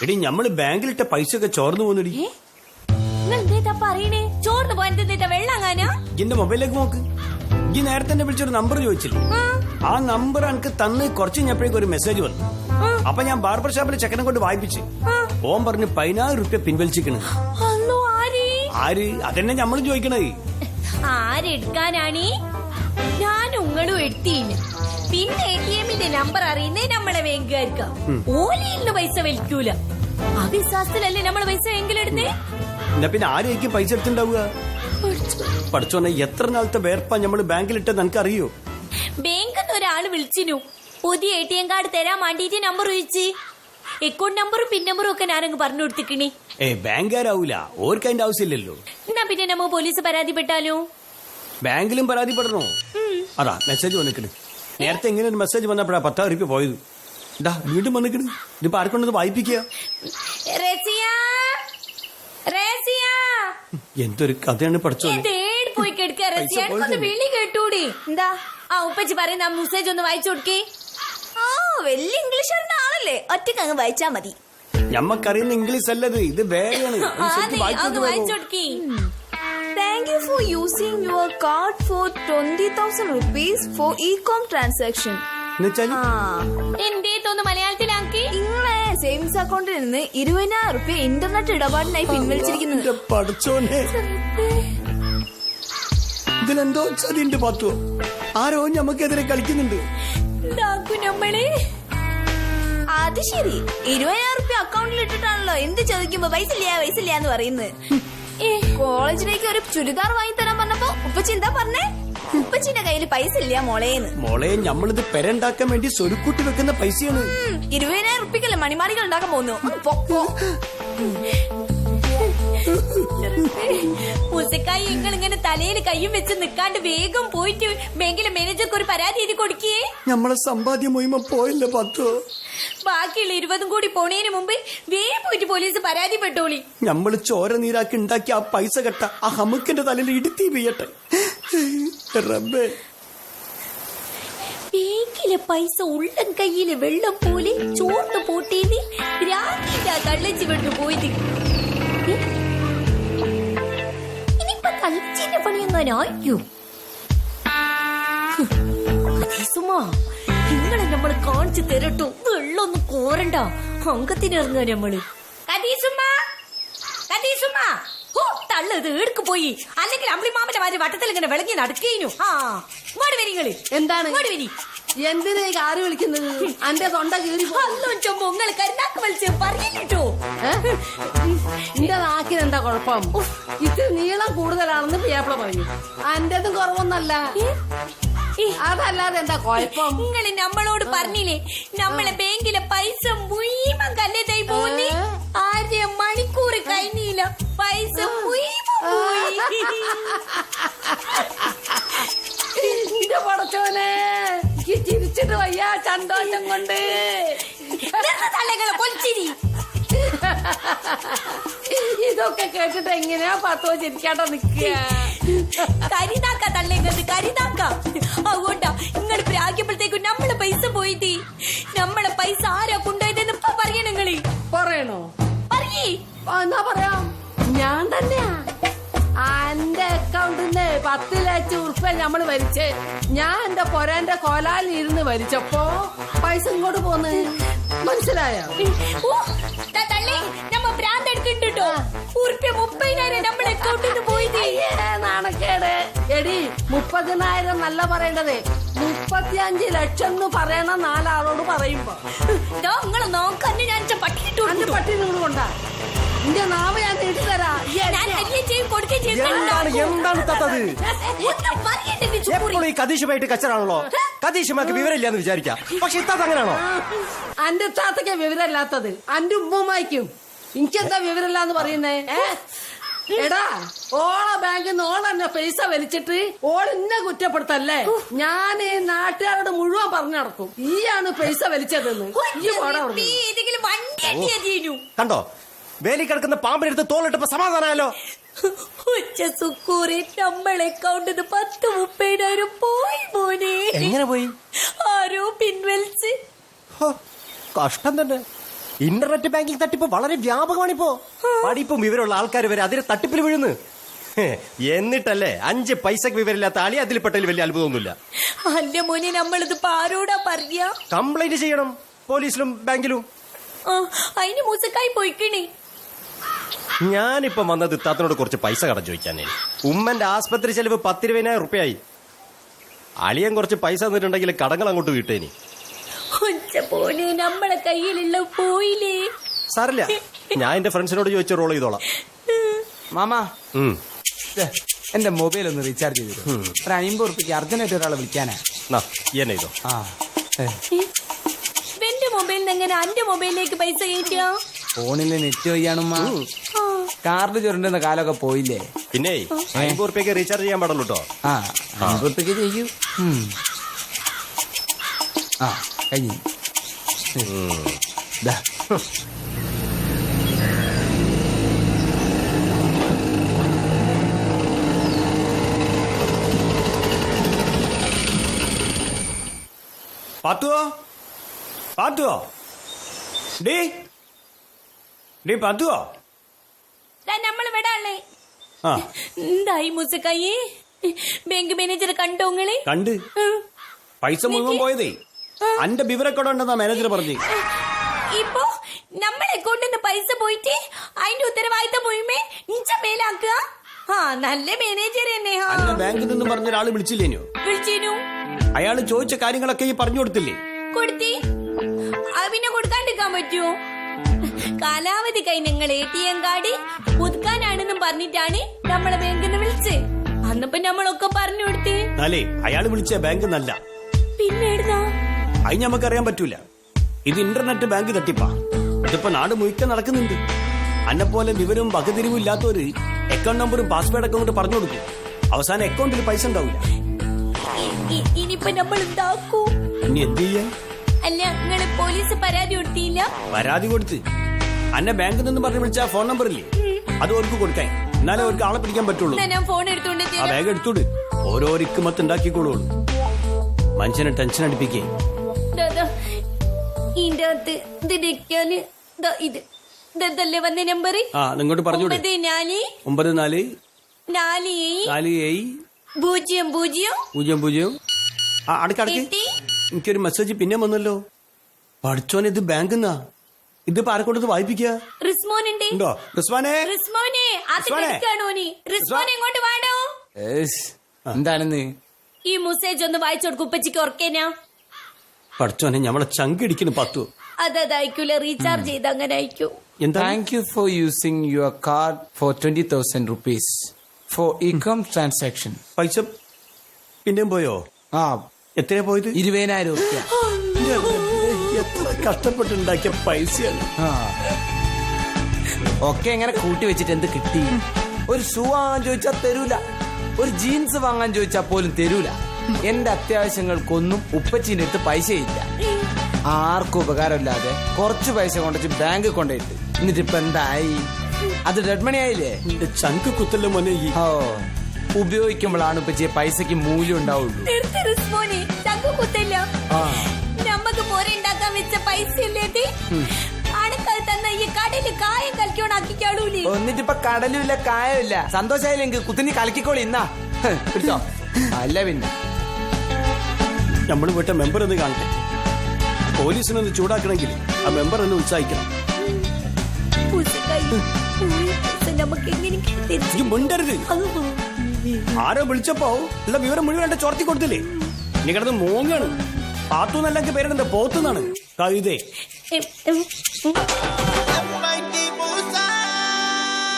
എടി ഞമ്മള് ബാങ്കിലിട്ട പൈസ ഒക്കെ ചോർന്നു പോന്നടി. എന്റെ മൊബൈലിലേക്ക് നോക്ക്. ഈ നേരത്തെ എന്നെ വിളിച്ചൊരു നമ്പർ ചോദിച്ചില്ലേ? ആ നമ്പർ എനിക്ക് തന്ന് കുറച്ച് കഴിഞ്ഞപ്പോഴേക്കും ഒരു മെസ്സേജ് വന്നു. അപ്പൊ ഞാൻ ബാർബർ ഷോപ്പിലെ ചെക്കനെ കൊണ്ട് വായിപ്പിച്ച് ഓൻ പറഞ്ഞ് 16 രൂപ പിൻവലിച്ചിക്കണ്. ആര്? അതെന്നെ ഞമ്മളും ചോദിക്കണേ. ആരെടുക്കാനാണ്? ഞാൻ ഉങ്ങളും എടുത്തില്ല. പിന്നെ ATM നമ്പർ അറിയുന്നേ നമ്മളെ ബാങ്കുകാർക്കാ. ഓലിന്ന് പൈസ വലിക്കൂല. ആ വിശ്വാസത്തിലല്ലേ നമ്മളെ പൈസ എങ്കിലെടുത്തേ. എന്നാ പിന്നെ ആരെയൊക്കെ പൈസ എടുത്തിണ്ടാവുക? പഠിച്ചോന്നെ എത്ര നാളത്തെ വേർപ്പാ ഞമ്മള് ബാങ്കിലിട്ടെന്ന് നിനക്കറിയോ? ബാങ്കിന്ന് ഒരാള് വിളിച്ചിനു. പുതിയ ATM കാർഡ് തരാൻ വേണ്ടിട്ട് നമ്പർ ചോദിച്ച്. അക്കൗണ്ട് നമ്പറും പിൻ നമ്പറും ഒക്കെ ഞാനങ്ങ് പറഞ്ഞു കൊടുത്തിക്കണേ. ബാങ്കുകാരാവൂല, ഓർക്ക് അതിന്റെ ആവശ്യമില്ലല്ലോ. എന്നാ പിന്നെ നമ്മ പോലീസ് പരാതിപ്പെട്ടാലോ? ബാങ്കിലും പരാതിപ്പെടണോ? അതാ മെസ്സേജ് വന്നിക്കണ്. നേരത്തെ എങ്ങനെ ഒരു മെസ്സേജ് വന്നപ്പോഴാ 10 രൂപ പോയത്. ഇതാ വീണ്ടും വന്നിക്കണ്. ഇതിപ്പോ ആർക്കൊണ്ടത് വായിപ്പിക്കുക? എന്തൊരു കഥയാണ് പഠിച്ചോ. പോയി വിളി കേട്ടൂടി. എന്താ ആ ഉപ്പച്ചി പറയുന്ന മെസ്സേജ് ഒന്ന് വായിച്ചു കൊടുക്കേ. വലിയ ഇംഗ്ലീഷ് ആളല്ലേ, ഒറ്റക്ക് അങ്ങ് വായിച്ചാ മതി. ഞമ്മക്കറിയുന്ന ഇംഗ്ലീഷ് അല്ലത്, ഇത് വേറെയാണ്. വായിച്ചു കൊടുക്കേ. Thank you for using your card for 20,000 rupees for e-com transaction. എന്തേന്ന് മലയാളത്തിലാക്കി. നിങ്ങളെ സേവിങ്സ് അക്കൗണ്ടിൽ നിന്ന് 20,000 രൂപ ഇന്റർനെറ്റ് ഇടപാടിനായി പിൻവലിച്ചിരിക്കുന്നത്. ഇതിലെന്തോ ചതിയുണ്ട് പാത്തു. ആരോ ഞമ്മക്കെതിരെ കളിക്കുന്നുണ്ട്. അത് ശരി, 20,000 രൂപ അക്കൗണ്ടിൽ ഇട്ടിട്ടാണല്ലോ എന്ത് ചോദിക്കുമ്പോ പൈസ ഇല്ല എന്ന് പറയുന്നത്. കോളേജിലേക്ക് ഒരു ചുരിദാർ വാങ്ങി തരാൻ പറഞ്ഞപ്പോ ഉപ്പച്ചി എന്താ പറഞ്ഞേ? ഉപ്പച്ചിന്റെ കയ്യിൽ പൈസ ഇല്ല മോളേന്ന്. മോളെ ഞമ്മളിത് പെരണ്ടാക്കാൻ വേണ്ടി സ്വരുക്കൂട്ടി വെക്കുന്ന പൈസയാണ്. 20,000 രൂപയ്ക്കല്ലേ മണിമാളികൾ ഉണ്ടാക്കാൻ പോകുന്നു. മുസക്കായി ഇങ്ങനെ തലയിൽ കയ്യും വെച്ച് നിക്കാണ്ട് വേഗം പോയിട്ട് ബാങ്കിലെ മാനേജർക്ക് ഒരു പരാതി എഴുതി കൊടുക്കേ. നമ്മളെ സമ്പാദ്യം മുഴുവൻ പോയല്ലേ പത്തോ. ബാക്കിയുള്ള 20 കൂടി പോണേന് മുമ്പ് വേഗം പോയിട്ട് പോലീസ് പരാതിപ്പെട്ടോളി. നമ്മള് ചോര നീരാക്കി ഉണ്ടാക്കി ആ പൈസ കെട്ട ആ ഹമുക്കിന്റെ തലയിൽ ഇടുത്തി വീയട്ടെ റബ്ബേ. ബാങ്കിലെ പൈസ ഉള്ളം കയ്യില് വെള്ളം പോലെ ചോർന്ന് പോട്ടേന്ന് രാത്രിയിലാ തള്ളച്ചി വിട്ടു പോയത്. ഇനിയിപ്പൊ തള്ളച്ചിന്റെ പണിയെങ്ങാനായോ? നിങ്ങളെ നമ്മള് കാണിച്ചു തരട്ടോ. വെള്ളൊന്നും കോരണ്ട, അങ്കത്തിനിറങ്ങ നമ്മള്. തള്ളത് എടുക്ക് പോയി. അല്ലെങ്കിൽ അമ്പിളിമാമന്റെ മാതിരി വട്ടത്തിൽ ഇങ്ങനെ വിളങ്ങി നടക്കേനു. ഇങ്ങോട്ട് വരിങ്ങള്. എന്താണ് ഇങ്ങോട്ട് വരി. എന്തിനാ ആര് വിളിക്കുന്നത്? അന്റെ തൊണ്ട കീറി നിങ്ങൾ കരുനാക്ക് വലിച്ച് പറയിട്ടോ. എന്റെ നാക്കിന് എന്താ കുഴപ്പം? ഇത് നീളം കൂടുതലാണെന്ന് പിയാപ്പിള പറയും. അന്റേതും കുറവൊന്നല്ല. അതല്ലാതെ എന്താ കുഴപ്പം? നിങ്ങൾ നമ്മളോട് പറഞ്ഞില്ലേ നമ്മളെ ബാങ്കിലെ പൈസ മുഴുവൻ കല്ലേതായി പോന്നി. 1/2 മണിക്കൂർ കഴിഞ്ഞില്ല, പൈസ മുഴുവൻ പടച്ചോനെ ചിരിച്ചിട്ട് വയ്യ സന്തോഷം കൊണ്ട്. തലകളെ പൊളിച്ചിരി. ഇതൊക്കെ കേട്ടിട്ട് എങ്ങനെയാ പത്തോ ചിരിക്കാട്ടോ നിക്കുക? കരിതാക്ക തള്ളേക്കത് കരിതാക്ക. അതുകൊണ്ടാ നിങ്ങൾ പ്രാഗ്യപ്പോഴത്തേക്കും നമ്മളെ പൈസ പോയിട്ട്. നമ്മളെ പൈസ ആരാ കൊണ്ടുപോയതെന്ന് ഇപ്പൊ പറയണ നിങ്ങള്. പറയണോ? പറയേ. എന്നാ പറയാം. ഞാൻ തന്നെയാ. എന്റെ അക്കൗണ്ടിന്ന് 10 ലക്ഷം ഉറുപ്പ നമ്മള് വലിച്ച് ഞാൻ എന്റെ പൊരാന്റെ കോലാലിൽ ഇരുന്ന് വലിച്ചപ്പോ പൈസ ഇങ്ങോട്ട് പോന്ന്. മനസ്സിലായോ? ോ 30,000 നമ്മളെ അക്കൗണ്ടിൽ നിന്ന് പോയത്. നാണക്കേട്. എടി 30,000 നല്ല പറയേണ്ടത്, 35 ലക്ഷം എന്ന് പറയണ 4 ആളോട് പറയുമ്പോ നിങ്ങൾ നോക്കന്നെ ഞാൻ പട്ടി കിട്ടു. പട്ടി നിങ്ങൾ കൊണ്ടാ എന്റെ നാവ് ഞാൻ നീട്ടി തരാ. കതീഷുമായിട്ട് കച്ചറാണല്ലോ. കതീഷുമാക്ക് വിവരമില്ലാന്ന് വിചാരിക്കാം, പക്ഷെ ഇത്താത്ത അങ്ങനെയാണോ? അന്റെ താത്തയ്ക്ക് വിവരമില്ലാത്തത് അന്റെ ഉമ്മമായിക്കും. എനിക്കെന്താ വിവരമില്ലാന്ന് പറയുന്നേ? എടാ ഓളെ ബാങ്കിൽ നിന്ന് ഓളെന്നെ പൈസ വലിച്ചിട്ട് ഓളിന്നെ കുറ്റപ്പെടുത്തല്ലേ? ഞാൻ ഈ നാട്ടുകാരോട് മുഴുവൻ പറഞ്ഞു നടക്കും ഈയാണ് പൈസ വലിച്ചതെന്ന്. കണ്ടോ വേലി കിടക്കുന്ന പാമ്പിനെടുത്ത് തോളിട്ടപ്പോ സമാധാനമല്ലോ. ഉച്ച സുക്കൂറി നമ്മളെ അക്കൗണ്ടിന്ന് 10-30 പോയി മോനെ. എങ്ങനെ പോയി? ആരോ പിൻവലിച്ച്. ഹോ, കഷ്ടം തന്നെ. ഇന്റർനെറ്റ് ബാങ്കിംഗ് തട്ടിപ്പ് വളരെ വ്യാപകമാണിപ്പോ. പഠിപ്പും വിവരമുള്ള ആൾക്കാർ വരെ അതിന് തട്ടിപ്പിൽ വീഴുന്നു. എന്നിട്ടല്ലേ 5 പൈസക്ക് വിവരമില്ലാത്ത ആളി അതിൽപ്പെട്ടതിൽ വലിയ അത്ഭുതമൊന്നുമില്ല. അല്ല മോനെ, നമ്മളിത് ആരോടാ പറയാ? കംപ്ലൈന്റ് ചെയ്യണം പോലീസിലും ബാങ്കിലും. അതിന് മൂസക്കായി പോയിക്കണേ. ഞാനിപ്പം വന്നത് ഇത്താത്തനോട് കുറച്ച് പൈസ കടം ചോദിക്കാനേ. ഉമ്മന്റെ ആസ്പത്രി ചെലവ് 10-20,000 റുപ്യായി. അളിയൻ കുറച്ച് പൈസ തന്നിട്ടുണ്ടെങ്കിൽ കടങ്ങൾ അങ്ങോട്ട് വീട്ടേനി. പോനെ നമ്മളെ കയ്യിലുള്ള പോയില്ലേ. സാറില്ല, ഞാൻ എന്റെ ഫ്രണ്ട്സിനോട് ചോദിച്ച റോൾ ചെയ്തോളാം. മാമ എന്റെ മൊബൈൽ ഒന്ന് റീചാർജ് ചെയ്തു. ഒരു 50 റുപ്യക്ക് അർജന്റായിട്ട് ഒരാളെ വിളിക്കാനാ. എന്നെ ഇതോ. ആ എന്റെ മൊബൈലിൽ നിന്ന് എങ്ങനെ എന്റെ മൊബൈലിലേക്ക് പൈസ കയറ്റിയോ? ഫോണില് നെറ്റ് വയ്യാണുമ്മ. കാർഡ് ചുരുണ്ടുന്ന കാലമൊക്കെ പോയില്ലേ. പിന്നെ 50 റുപ്യക്ക് റീചാർജ് ചെയ്യാൻ പാടുള്ളൂ കേട്ടോ. ആ 50 റുപ്യക്ക് ചെയ്യൂ. ആ കഴിഞ്ഞു. ദാ. പാത്തുവോ പാത്തുവോ ഡേ ഡേ പാത്തുവോ. നമ്മൾ വിടാളേ. ആ എന്തായി മൂസക്കായി? ബാങ്ക് മാനേജർ കണ്ടോ നിങ്ങള്? കണ്ട്. പൈസ മുഴുവൻ പോയതേ അന്റെ വിവരക്കട ഉണ്ടെന്നാ മാനേജർ പറഞ്ഞു. ഇപ്പൊ നമ്മളെ അക്കൗണ്ടിൽ പൈസ പോയിട്ട് അതിന്റെ ഉത്തരവാദിത്തം മുഴുവൻ ഇഞ്ച മേലാക്കുക. ആ നല്ല മാനേജർ തന്നെ. അന്റെ ബാങ്കിൽ നിന്ന് പറഞ്ഞ ഒരാള് വിളിച്ചില്ലേനോ? വിളിച്ചേനു. അയാള് ചോദിച്ച കാര്യങ്ങളൊക്കെ ഈ പറഞ്ഞു കൊടുത്തില്ലേ? കൊടുത്തി. അത് പിന്നെ കൊടുക്കാണ്ടിരിക്കാൻ പറ്റുമോ? കാലാവധി കഴിഞ്ഞ നിങ്ങൾ ATM കാർഡ് പുതുക്കാനാണെന്നും പറഞ്ഞിട്ടാണ് നമ്മളെ ബാങ്കിൽ നിന്ന് വിളിച്ച്. അന്നപ്പോ നമ്മളൊക്കെ പറഞ്ഞു കൊടുത്തേ. അല്ലേ അയാള് വിളിച്ച ബാങ്ക് നല്ല. പിന്നെ എഴുതാ അത് ഞമ്മക്കറിയാൻ പറ്റൂല. ഇത് ഇന്റർനെറ്റ് ബാങ്ക് തട്ടിപ്പാ. ഇതിപ്പോ നാട് മുഴുക്ക നടക്കുന്നുണ്ട്. അന്നെ പോലെ വിവരവും വകതിരിവും ഇല്ലാത്തവര് അക്കൗണ്ട് നമ്പറും പാസ്വേഡ് ഒക്കെ കൊണ്ട് പറഞ്ഞു കൊടുക്കും. അവസാനം അക്കൗണ്ടിൽ പൈസ ഉണ്ടാവില്ല. ഇനിയിപ്പോ നമ്മൾ എന്താക്കൂ? ഇനി എന്ത് ചെയ്യാൻ? അല്ല നിങ്ങള് പോലീസ് പരാതി കൊടുത്തില്ല? പരാതി കൊടുത്ത് അന്നെ ബാങ്കിൽ നിന്ന് പറഞ്ഞു വിളിച്ച ഫോൺ നമ്പർ ഇല്ലേ, അത് അവർക്ക് കൊടുക്കാൻ. എന്നാലേ അവർക്ക് ആളെ പിടിക്കാൻ പറ്റുള്ളൂ. ഞാൻ ഫോൺ എടുത്തോണ്ട് ആ ബാഗ് എടുത്തോട്. ഓരോ ഇക്കുമത്ത് ഉണ്ടാക്കിക്കോളൂ. മനുഷ്യനെ ടെൻഷൻ അടിപ്പിക്കേ. ഇതിന്റെ അകത്ത് ഇതിരിക്കാന് ഇതല്ലേ വന്ന നമ്പർ? ആ നിങ്ങോട്ട് പറഞ്ഞു 94 000. ആ അടുക്കടക്ക്. എനിക്കൊരു മെസ്സേജ് പിന്നെ വന്നല്ലോ. പഠിച്ചോനെ ഇത് ബാങ്ക് എന്നാ. ഇത് പാരക്കൊണ്ടത് വായിപ്പിക്കുക. റിസ്മോനുണ്ട്. ഉണ്ടോ റിസ്വാനെ? റിസ്മോനെ ഇങ്ങോട്ട് വേണോ? എന്താണെന്ന് ഈ മെസ്സേജ് ഒന്ന് വായിച്ചു കൊടുക്കും. ഉപ്പച്ചിക്ക് ഓർക്കേനാ? പഠിച്ചോനെ ഞമ്മളെ ചങ്കിടിക്കുന്നു. 10 അതയക്കൂല. റീചാർജ് ചെയ്ത് അങ്ങനെ അയക്കും. എന്താ? Thank you for using your card for 20,000 rupees for income transaction. പൈസ പിന്നെയും പോയോ? ആ എത്രയാ പോയത്? 20,000 റുപ്യ. എത്ര കഷ്ടപ്പെട്ടുണ്ടാക്കിയ പൈസയാണ്. ഒക്കെ എങ്ങനെ കൂട്ടി വെച്ചിട്ട് എന്ത് കിട്ടി? ഒരു ഷൂ വാങ്ങാൻ ചോദിച്ചാൽ തരൂല. ഒരു ജീൻസ് വാങ്ങാൻ ചോദിച്ചാൽ പോലും തരൂല. എന്റെ അത്യാവശ്യങ്ങൾക്കൊന്നും ഉപ്പച്ചീന്റെ അടുത്ത് പൈസയില്ല. ആർക്കും ഉപകാരമില്ലാതെ കുറച്ച് പൈസ കൊണ്ടുവച്ച് ബാങ്കിൽ കൊണ്ടുപോയിട്ട് എന്നിട്ട് ഇപ്പൊ എന്തായി? അത് ഡെഡ് മണി ആയില്ലേ? ചങ്ക് കുത്തല്ല മോനെ. ഓ ഉപയോഗിക്കുമ്പോഴാണ് ഉപ്പച്ചിയെ പൈസക്ക് മൂല്യം ഉണ്ടാവുള്ളൂ. നമ്മക്ക് മോരെ ഉണ്ടാക്കാൻ വെച്ച പൈസ ഇല്ലേ? ആണുക്കൾ തന്ന ഈ കടയില് കായം കളിക്കോണാക്കിക്കാളൂലേ. എന്നിട്ടിപ്പൊ കടലും ഇല്ല കായവും ഇല്ല. സന്തോഷായില്ലെങ്കിൽ കുത്തിനി കളിക്കോളി. ഇന്നാ പിടിച്ചോ. അല്ല പിന്നെ നമ്മള് വിട്ട മെമ്പർ ഒന്ന് കാണട്ടെ. പോലീസിനൊന്ന് ചൂടാക്കണമെങ്കിൽ ആ മെമ്പർ ഒന്ന് ഉത്സാഹിക്കണം. മുണ്ടരുത്. ആരോ വിളിച്ചപ്പോ ഉള്ള വിവരം മുഴുവൻ ചോർത്തി കൊടുത്തില്ലേ? ഇനി കിടന്ന് മോങ്ങാണ്. പാത്തു എന്നല്ല പേരെന്താ? പോത്തുന്നാണ് കവിതേ.